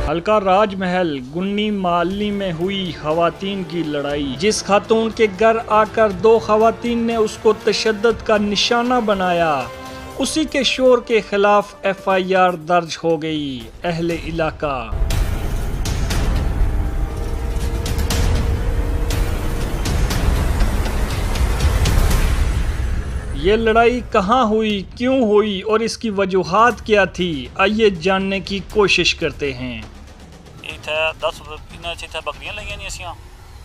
हल्का राजमहल गुन्नी माली में हुई खवातीन की लड़ाई। जिस खातून के घर आकर दो खवातीन ने उसको तशद्दुद का निशाना बनाया, उसी के शोर के खिलाफ FIR दर्ज हो गई। अहले इलाका ये लड़ाई कहाँ हुई, क्यों हुई और इसकी वजूहात क्या थी, आइए जानने की कोशिश करते हैं। इत्थे 10 इत्थे बकरियां लईयां नहीं असियां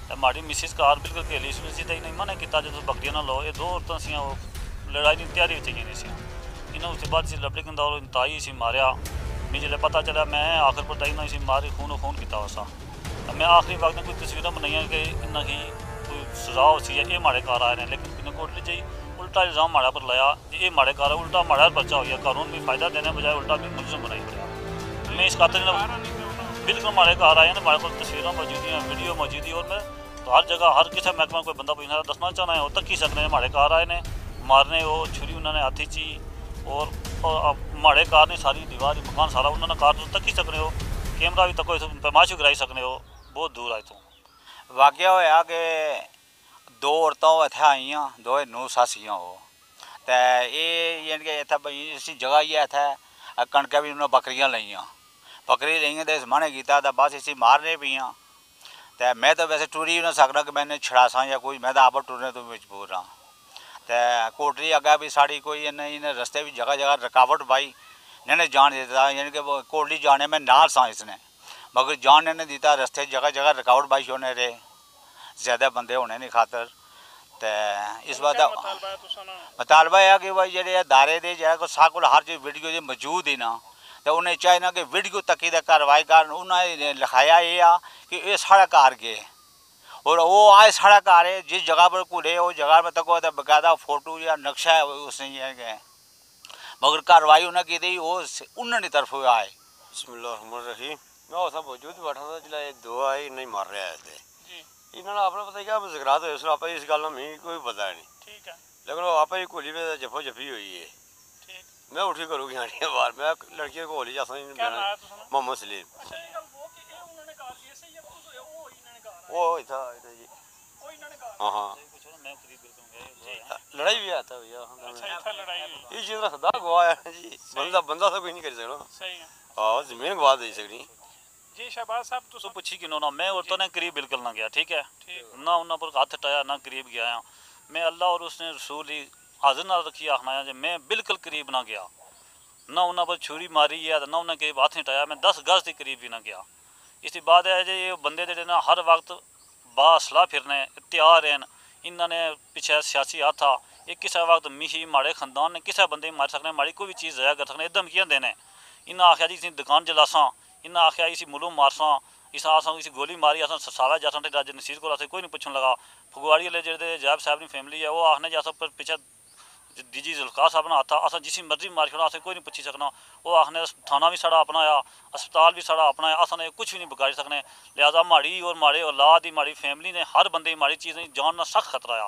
ते माड़ी मिसिस कार बिल्कुल खेली सी ते नहीं मना कीता जो बकरियां ना लो। ये दो औरतां सियां लड़ाई की तैयारी विच गईयां सियां। इन्हां उसके बाद लबड़ी कंदा ताई इसी मारिया। मैं जिसले पता चला मैं आखिर पर ताई इसी मारी खून किया वसा। मैं आखिरी वक्त कोई तस्वीरें बनाई कि इन्हों की कोई सजा सी ये माड़े कार आए हैं, लेकिन इन्हें कोर्ट जी उल्टा इल्ज़ाम माड़ा पर लाया जी ये माड़े कार उल्टा माड़ा पर्चा हो गया। कानून भी फायदा देने बजाय उल्टा भी मुलजम बनाई पड़ा। मैं इस खातर बिल्कुल माड़े कार आए हैं, माड़े को तस्वीरें मौजूद हैं, वीडियो मौजूद है और मैं तो हर जगह हर किसी महकमा कोई बंदा पूछना दसना चाहना है वो तक ही सकते हैं। माड़े कार आए ने मारने वो छुरी उन्होंने हाथी ची और माड़े कार ने सारी दीवार मकान सारा उन्होंने कार तक ही सकने हो। कैमरा भी तक पैमाश भी कराई सकने हो बहुत दूर आए तो। वाकया होया कि दो औरतां इत्थै आईयां, दो नूं सस्सियां हो ते यानी कि इत्थै भाई इसी जगह ही है इत्थै कणकै भी उन्हें बकरियां लईयां। बकरी लेइयां तो इस माने कीता ते बस इसी मारने पियां ते मैं तो वैसे टुरी भी ना सकना कि मैंने छड़ासा या कोई, मैं तो आप टुरने तो मजबूर हाँ। तो कोटरी अग्गे भी साड़ी कोई इन्हें रस्ते भी जगह जगह रुकावट पाई, इन्हें जान देता यानी कि कोटली जाने में नाल सा इसने, मगर जान ने दिता रस्ते जगह जगह रुकावट पाई होने रे ज़्यादा बंदे होने नहीं खातर। तो इस बात मुतालबा है कि भाई जे दारे दे जो साकुल हर चीज़ वीडियो जो मौजूद ही ना तो उन्हें चाहिए ना कि वीडियो तकी दी कार्रवाई कर। उन्हें लिखाया ये आ कि ये साढ़ा घर गए और वो आए साढ़ा घर है जिस जगह पर घूरे उस जगह पर तको तो बकायदा फोटो या नक्शा है उसने ये गए, मगर कार्रवाई उन्हें की दी वो उन्होंने तरफ आए। बिस्मिल्लाहिर्रहमानिर्रहीम। मैं उस मौजूद बैठा था जिला ये दो आए नहीं मार रहे आए थे। इन्होंने आपने पता क्या जिक्रात हुए उसने आप इस गल में कोई पता नहीं, ठीक है, लेकिन वो आप ही कोली में जफो जफी हुई है। मैं उठी करूँगी आनी बार मैं लड़की को होली जाता मोहम्मद सलीम वो था जी। हाँ हाँ लड़ाई भी आता भैया ये चीज़ का सदा गवा है जी। बंदा तो कोई नहीं कर सकना। हाँ जमीन गवा दे सकनी जी। शहबाज साहब तुम पूछी क्यों ना, मैं औरतों ने करीब बिल्कुल ना गया, ठीक है ना उन्होंने पर हाथ हटाया ना करीब गया। मैं अल्लाह और उसने रसूल ही हाजिर ना रखी आखना है मैं बिल्कुल करीब ना गया, ना उन्होंने पर छुरी मारी है ना उन्हें करीब हाथ नहीं हटाया। मैं 10 गज के करीब भी ना गया। इसकी बात है जी ये बंदे जो ना हर वक्त बासलाह फिरने तैयार हैं। इन्होंने पिछले सियासी हाथ था ये किसी वक्त मिही माड़े खनदान ने किसी बंदे मार सकने, माड़ी कोई भी चीज़ ज़ाया कर सकने। धमकियाँ देने इन्हें आख्या जी इसी दुकान जलासा, इन्हें आख्या इसी मुलों मारसा, इस आसा इसी गोली मारी अस सारा जासा राजे नसीर को कोई नहीं पूछने लगा। फगवाड़ी वाले जो जैब साहब की फैमिली है वो आखने जैसा पर पिछले डीजी जुल्फकार साहब ने आता अस जिसी मर्जी मार छोड़ा असें कोई नहीं पुछी सकना। वो आखने थाना भी साड़ा अपना आ, अस्पताल भी साड़ा अपना है, असें कुछ भी नहीं बिगाड़ी सकने। लिहाजा माड़ी और माड़े औलाद ही माड़ी फैमिली ने हर बंदे माड़ी चीज़ जानना सख्त खतरा आ।